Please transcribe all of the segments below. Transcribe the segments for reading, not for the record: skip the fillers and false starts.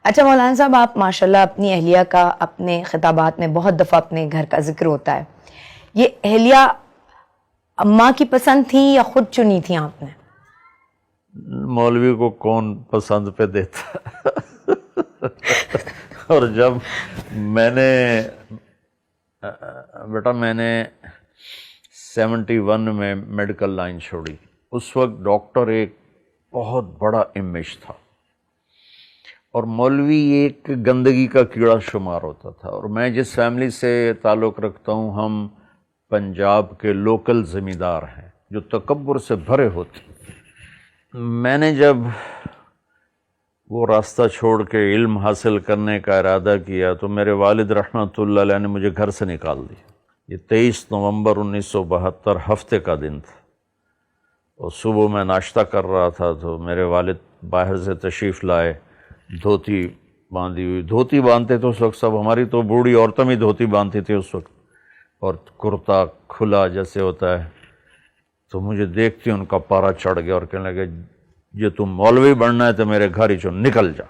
اچھا مولانا صاحب، آپ ماشاءاللہ اپنی اہلیہ کا اپنے خطابات میں بہت دفعہ اپنے گھر کا ذکر ہوتا ہے. یہ اہلیہ اماں کی پسند تھی یا خود چنی تھی آپ نے؟ مولوی کو کون پسند پہ دیتا اور جب میں نے بیٹا میں نے 71 میں میڈیکل لائن چھوڑی. اس وقت ڈاکٹر ایک بہت بڑا امیج تھا اور مولوی ایک گندگی کا کیڑا شمار ہوتا تھا. اور میں جس فیملی سے تعلق رکھتا ہوں ہم پنجاب کے لوکل زمیندار ہیں جو تکبر سے بھرے ہوتے. میں نے جب وہ راستہ چھوڑ کے علم حاصل کرنے کا ارادہ کیا تو میرے والد رحمۃ اللہ علیہ نے مجھے گھر سے نکال دیا. یہ 23 نومبر 1972 ہفتے کا دن تھا اور صبح میں ناشتہ کر رہا تھا تو میرے والد باہر سے تشریف لائے، دھوتی باندھی ہوئی. دھوتی باندھتے تو اس وقت سب، ہماری تو بوڑھی عورتیں بھی دھوتی باندھتی تھی اس وقت، اور کرتا کھلا جیسے ہوتا ہے. تو مجھے دیکھتی ان کا پارا چڑھ گیا اور کہنے لگے یہ تم مولوی بننا ہے تو میرے گھر ہی چو نکل جا.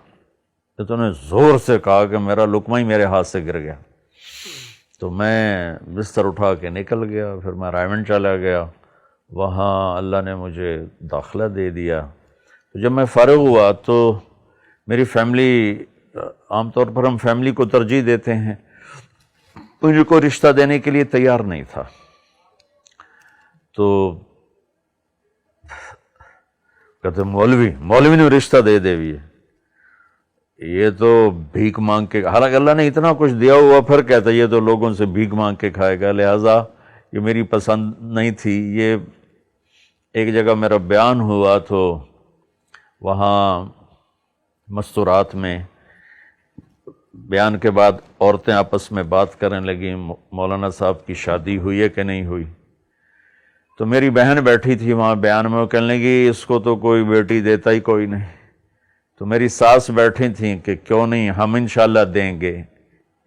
تو نے زور سے کہا کہ میرا لقمہ ہی میرے ہاتھ سے گر گیا. تو میں بستر اٹھا کے نکل گیا. پھر میں رائمنڈ چلا گیا، وہاں اللہ نے مجھے داخلہ دے دیا. تو جب میں فارغ ہوا تو میری فیملی، عام طور پر ہم فیملی کو ترجیح دیتے ہیں، مجھے کوئی رشتہ دینے کے لیے تیار نہیں تھا. تو کہتے مولوی نے رشتہ دے بھی ہے، یہ تو بھیک مانگ کے، حالانکہ اللہ نے اتنا کچھ دیا ہوا، پھر کہتا یہ تو لوگوں سے بھیک مانگ کے کھائے گا. لہٰذا یہ میری پسند نہیں تھی. یہ ایک جگہ میرا بیان ہوا تو وہاں مستورات میں بیان کے بعد عورتیں آپس میں بات کرنے لگیں مولانا صاحب کی شادی ہوئی ہے کہ نہیں ہوئی. تو میری بہن بیٹھی تھی وہاں بیان میں، وہ کہنے لگی اس کو تو کوئی بیٹی دیتا ہی کوئی نہیں. تو میری ساس بیٹھی تھیں کہ کیوں نہیں ہم انشاءاللہ دیں گے.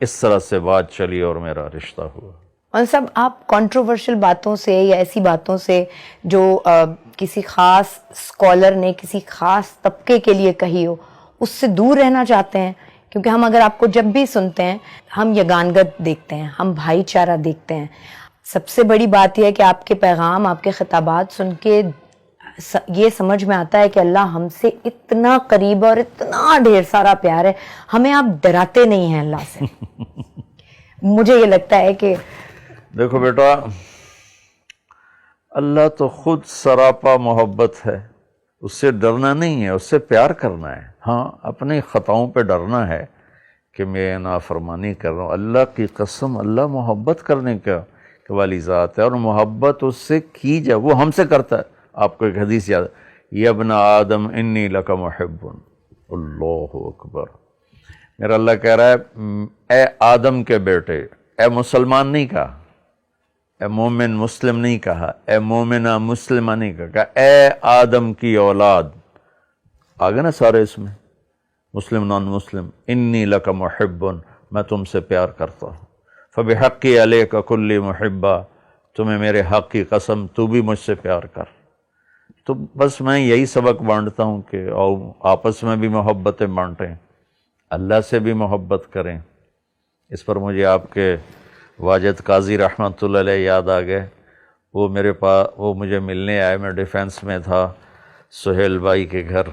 اس طرح سے بات چلی اور میرا رشتہ ہوا. اور سب آپ کنٹروورشل باتوں سے یا ایسی باتوں سے جو کسی خاص اسکالر نے کسی خاص طبقے کے لیے کہی ہو، اس سے دور رہنا چاہتے ہیں؟ کیونکہ ہم اگر آپ کو جب بھی سنتے ہیں ہم یگانگت دیکھتے ہیں، ہم بھائی چارہ دیکھتے ہیں. سب سے بڑی بات یہ ہے کہ آپ کے پیغام، آپ کے خطابات سن کے یہ سمجھ میں آتا ہے کہ اللہ ہم سے اتنا قریب اور اتنا ڈھیر سارا پیار ہے. ہمیں آپ ڈراتے نہیں ہیں اللہ سے. مجھے یہ لگتا ہے کہ دیکھو بیٹا، اللہ تو خود سراپا محبت ہے، اس سے ڈرنا نہیں ہے، اس سے پیار کرنا ہے. ہاں اپنے خطاؤں پہ ڈرنا ہے کہ میں نافرمانی کر رہا ہوں. اللہ کی قسم، اللہ محبت کرنے کا والی ذات ہے اور محبت اس سے کی جائے وہ ہم سے کرتا ہے. آپ کو ایک حدیث یاد ہے، یا ابن آدم انی لک محب. اللہ اکبر. میرا اللہ کہہ رہا ہے اے آدم کے بیٹے، اے مسلمان نہیں کہا، اے مومن مسلم نہیں کہا، اے مومنہ مسلمہ نہیں کہا، اے آدم کی اولاد. آگے نا سارے اس میں مسلم نان مسلم. انی لک محب، میں تم سے پیار کرتا ہوں. فبحقی علیک کلی محبہ، تمہیں میرے حق کی قسم تو بھی مجھ سے پیار کر. تو بس میں یہی سبق بانٹتا ہوں کہ آپس میں بھی محبتیں بانٹیں، اللہ سے بھی محبت کریں. اس پر مجھے آپ کے واجد قاضی رحمۃ اللہ علیہ یاد آ گئے. وہ میرے پاس، وہ مجھے ملنے آئے، میں ڈیفینس میں تھا سہیل بھائی کے گھر.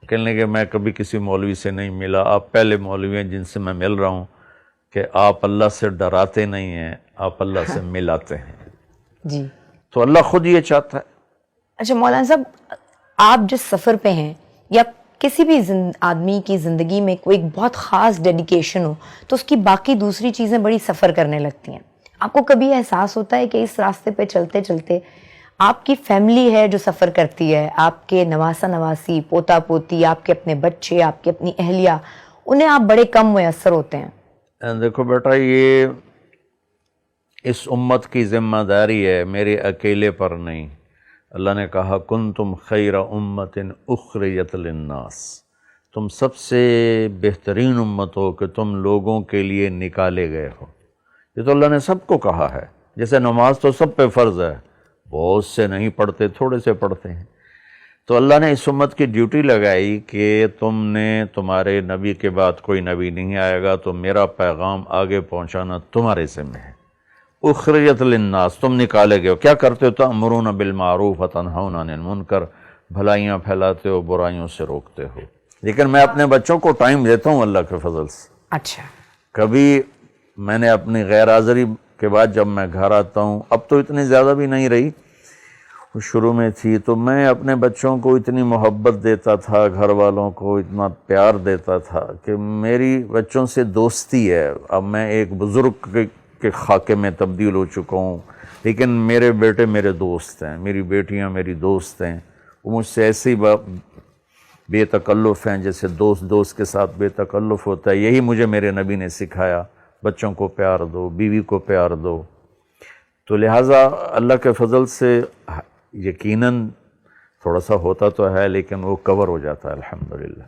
کہنے کہ میں کبھی کسی مولوی سے نہیں ملا، آپ پہلے مولوی ہیں جن سے میں مل رہا ہوں کہ آپ اللہ سے ڈراتے نہیں ہیں، آپ اللہ سے ملاتے ہیں. جی تو اللہ خود یہ چاہتا ہے. اچھا مولانا صاحب، آپ جس سفر پہ ہیں یا کسی بھی آدمی کی زندگی میں کوئی بہت خاص ڈیڈیکیشن ہو تو اس کی باقی دوسری چیزیں بڑی سفر کرنے لگتی ہیں. آپ کو کبھی احساس ہوتا ہے کہ اس راستے پہ چلتے چلتے آپ کی فیملی ہے جو سفر کرتی ہے، آپ کے نواسا نواسی، پوتا پوتی، آپ کے اپنے بچے، آپ کی اپنی اہلیہ، انہیں آپ بڑے کم میسر ہوتے ہیں؟ دیکھو بیٹا، یہ اس امت کی ذمہ داری ہے، میرے اکیلے پر نہیں. اللہ نے کہا کنتم خیر امت اخرجت للناس، تم سب سے بہترین امت ہو کہ تم لوگوں کے لیے نکالے گئے ہو. یہ تو اللہ نے سب کو کہا ہے. جیسے نماز تو سب پہ فرض ہے، بہت سے نہیں پڑھتے، تھوڑے سے پڑھتے ہیں. تو اللہ نے اس امت کی ڈیوٹی لگائی کہ تم نے تمہارے نبی کے بعد کوئی نبی نہیں آئے گا تو میرا پیغام آگے پہنچانا تمہارے ذمہ ہے. اخرجت للناس، تم نکالے گئے ہو. کیا کرتے ہو؟ تأمرون بالمعروف وتنہون عن المنکر، بھلائیاں پھیلاتے ہو، برائیوں سے روکتے ہو. لیکن میں اپنے بچوں کو ٹائم دیتا ہوں اللہ کے فضل سے. اچھا. کبھی میں نے اپنی غیر حاضری کے بعد جب میں گھر آتا ہوں، اب تو اتنی زیادہ بھی نہیں رہی، شروع میں تھی، تو میں اپنے بچوں کو اتنی محبت دیتا تھا، گھر والوں کو اتنا پیار دیتا تھا کہ میری بچوں سے دوستی ہے. اب میں ایک بزرگ کے خاکے میں تبدیل ہو چکا ہوں، لیکن میرے بیٹے میرے دوست ہیں، میری بیٹیاں میری دوست ہیں. وہ مجھ سے ایسے ہی بے تکلف ہیں جیسے دوست کے ساتھ بے تکلف ہوتا ہے. یہی مجھے میرے نبی نے سکھایا، بچوں کو پیار دو، بیوی کو پیار دو. تو لہٰذا اللہ کے فضل سے یقیناً تھوڑا سا ہوتا تو ہے، لیکن وہ کور ہو جاتا ہے الحمدللہ.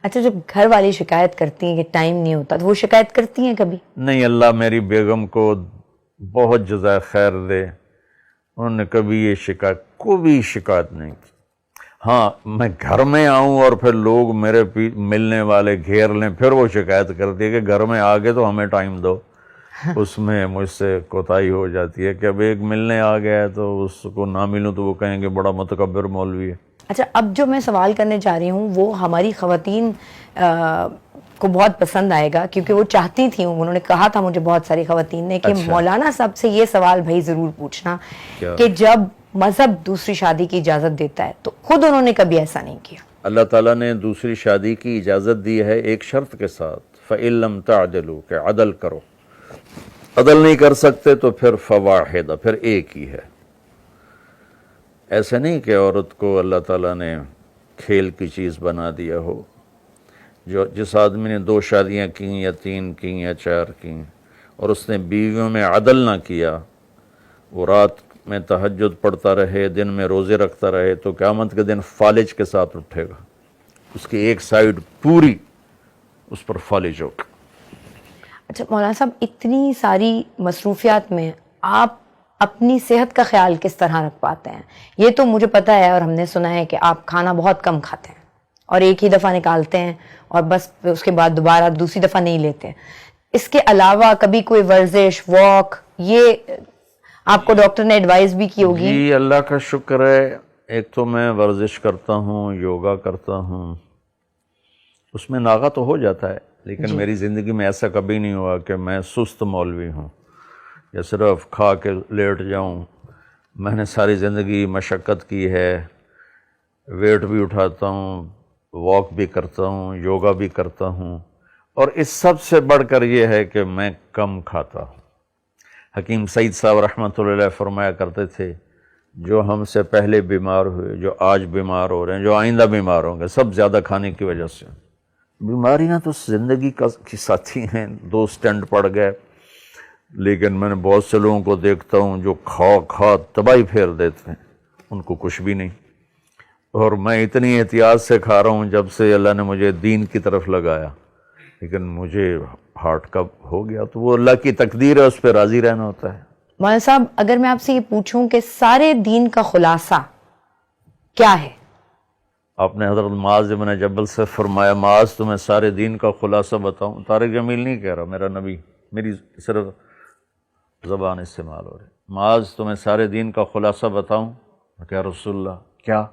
اچھا، جب گھر والی شکایت کرتی ہیں کہ ٹائم نہیں ہوتا تو وہ شکایت کرتی ہیں کبھی؟ نہیں، اللہ میری بیگم کو بہت جزائے خیر دے، انہوں نے کبھی یہ کوئی شکایت نہیں کی. ہاں، میں گھر میں آؤں اور پھر لوگ میرے ملنے والے گھیر لیں، پھر وہ شکایت کرتی ہے کہ گھر میں آگے تو ہمیں ٹائم دو. اس میں مجھ سے کوتاہی ہو جاتی ہے کہ اب ایک ملنے آ گیا ہے تو اس کو نہ ملوں تو وہ کہیں گے بڑا متکبر مولوی ہے. اچھا، اب جو میں سوال کرنے جا رہی ہوں وہ ہماری خواتین کو بہت پسند آئے گا، کیونکہ وہ چاہتی تھیں، انہوں نے کہا تھا مجھے بہت ساری خواتین نے کہ مولانا صاحب سے یہ سوال بھائی ضرور پوچھنا کہ جب مذہب دوسری شادی کی اجازت دیتا ہے تو خود انہوں نے کبھی ایسا نہیں کیا. اللہ تعالیٰ نے دوسری شادی کی اجازت دی ہے ایک شرط کے ساتھ، فَإِن لَمْ تَعْدِلُوا، کہ عدل کرو. عدل نہیں کر سکتے تو پھر فواحدہ، پھر ایک ہی ہے. ایسے نہیں کہ عورت کو اللہ تعالیٰ نے کھیل کی چیز بنا دیا ہو. جس آدمی نے 2 شادیاں کیں یا 3 کیں یا 4 کیں اور اس نے بیویوں میں عدل نہ کیا، وہ رات میں تہجد پڑھتا رہے، دن میں روزے رکھتا رہے، تو قیامت کے دن فالج کے ساتھ اٹھے گا. اس کی ایک سائیڈ پوری اس پر فالج ہوگا. اچھا مولانا صاحب، اتنی ساری مصروفیات میں آپ اپنی صحت کا خیال کس طرح رکھ پاتے ہیں؟ یہ تو مجھے پتا ہے اور ہم نے سنا ہے کہ آپ کھانا بہت کم کھاتے ہیں اور ایک ہی دفعہ نکالتے ہیں اور بس اس کے بعد دوبارہ دوسری دفعہ نہیں لیتے. اس کے علاوہ کبھی کوئی ورزش، واک، یہ آپ کو ڈاکٹر نے ایڈوائز بھی کی ہوگی؟ جی اللہ کا شکر ہے. ایک تو میں ورزش کرتا ہوں، یوگا کرتا ہوں، اس میں ناغہ تو ہو جاتا ہے، لیکن میری زندگی میں ایسا کبھی نہیں ہوا کہ میں سست مولوی ہوں یا صرف کھا کے لیٹ جاؤں. میں نے ساری زندگی مشقت کی ہے، ویٹ بھی اٹھاتا ہوں، واک بھی کرتا ہوں، یوگا بھی کرتا ہوں، اور اس سب سے بڑھ کر یہ ہے کہ میں کم کھاتا ہوں. حکیم سعید صاحب رحمۃ اللہ علیہ فرمایا کرتے تھے، جو ہم سے پہلے بیمار ہوئے، جو آج بیمار ہو رہے ہیں، جو آئندہ بیمار ہوں گے، سب زیادہ کھانے کی وجہ سے. بیماریاں تو زندگی کی ساتھی ہیں، 2 سٹینٹ پڑ گئے، لیکن میں نے بہت سے لوگوں کو دیکھتا ہوں جو کھا تباہی پھیر دیتے ہیں، ان کو کچھ بھی نہیں. اور میں اتنی احتیاط سے کھا رہا ہوں جب سے اللہ نے مجھے دین کی طرف لگایا، لیکن مجھے ہارٹ کا ہو گیا تو وہ اللہ کی تقدیر ہے، اس پہ راضی رہنا ہوتا ہے. مولانا صاحب، اگر میں آپ سے یہ پوچھوں کہ سارے دین کا خلاصہ کیا ہے؟ آپ نے حضرت معاذ بن جبل سے فرمایا، معاذ تمہیں سارے دین کا خلاصہ بتاؤں؟ طارق جمیل نہیں کہہ رہا، میرا نبی، میری صرف زبان استعمال ہو رہی. معاذ تمہیں سارے دین کا خلاصہ بتاؤں؟ کہ رسول اللہ کیا؟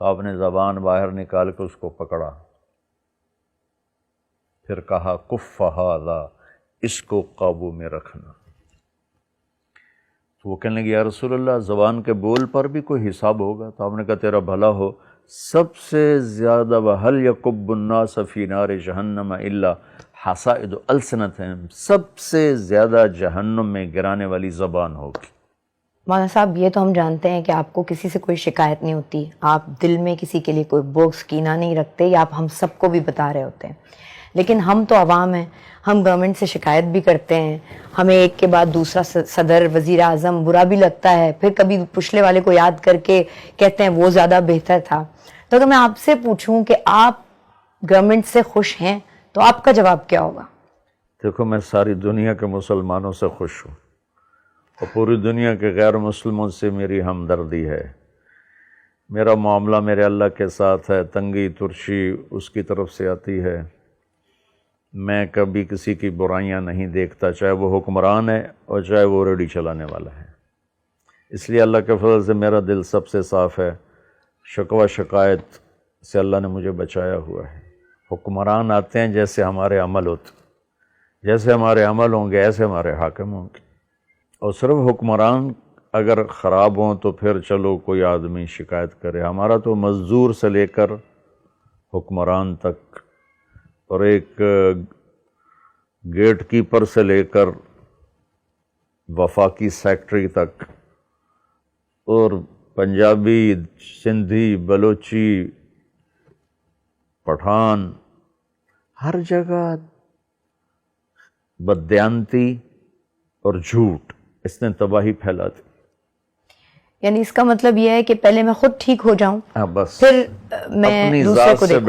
تو آپ نے زبان باہر نکال کے اس کو پکڑا، پھر کہا کف ھذا، اس کو قابو میں رکھنا. تو وہ کہنے لگے یا رسول اللہ زبان کے بول پر بھی کوئی حساب ہوگا؟ تو آپ نے کہا تیرا بھلا ہو، سب سے زیادہ وَهَلْ يَكُبُّ النَّاسَ فِي نَارِ جَهَنَّمَ إِلَّا حَصَائِدُ أَلْسِنَتِهِمْ، سب سے زیادہ جہنم میں گرانے والی زبان ہوگی. مولانا صاحب، یہ تو ہم جانتے ہیں کہ آپ کو کسی سے کوئی شکایت نہیں ہوتی، آپ دل میں کسی کے لیے کوئی بغض کینہ نہیں رکھتے، یا آپ ہم سب کو بھی بتا رہے ہوتے ہیں. لیکن ہم تو عوام ہیں، ہم گورنمنٹ سے شکایت بھی کرتے ہیں، ہمیں ایک کے بعد دوسرا صدر، وزیر اعظم برا بھی لگتا ہے، پھر کبھی پچھلے والے کو یاد کر کے کہتے ہیں وہ زیادہ بہتر تھا. تو اگر میں آپ سے پوچھوں کہ آپ گورنمنٹ سے خوش ہیں تو آپ کا جواب کیا ہوگا؟ دیکھو، میں ساری دنیا کے مسلمانوں سے خوش ہوں اور پوری دنیا کے غیر مسلموں سے میری ہمدردی ہے، میرا معاملہ میرے اللہ کے ساتھ ہے، تنگی ترشی اس کی طرف سے آتی ہے، میں کبھی کسی کی برائیاں نہیں دیکھتا، چاہے وہ حکمران ہے اور چاہے وہ ریڈی چلانے والا ہے۔ اس لیے اللہ کے فضل سے میرا دل سب سے صاف ہے، شکوہ شکایت سے اللہ نے مجھے بچایا ہوا ہے۔ حکمران آتے ہیں جیسے ہمارے عمل ہوتے، جیسے ہمارے عمل ہوں گے ایسے ہمارے حاکم ہوں گے، اور صرف حکمران اگر خراب ہوں تو پھر چلو کوئی آدمی شکایت کرے، ہمارا تو مزدور سے لے کر حکمران تک، اور ایک گیٹ کیپر سے لے کر وفاقی سیکٹری تک، اور پنجابی، سندھی، بلوچی، پٹھان، ہر جگہ بددیانتی اور جھوٹ، اس نے تباہی پھیلا دی۔ یعنی اس کا مطلب یہ ہے کہ پہلے میں خود ٹھیک ہو جاؤں، ہاں بس پھر میں اپنی دوسرے ذات کو سے دیکھوں۔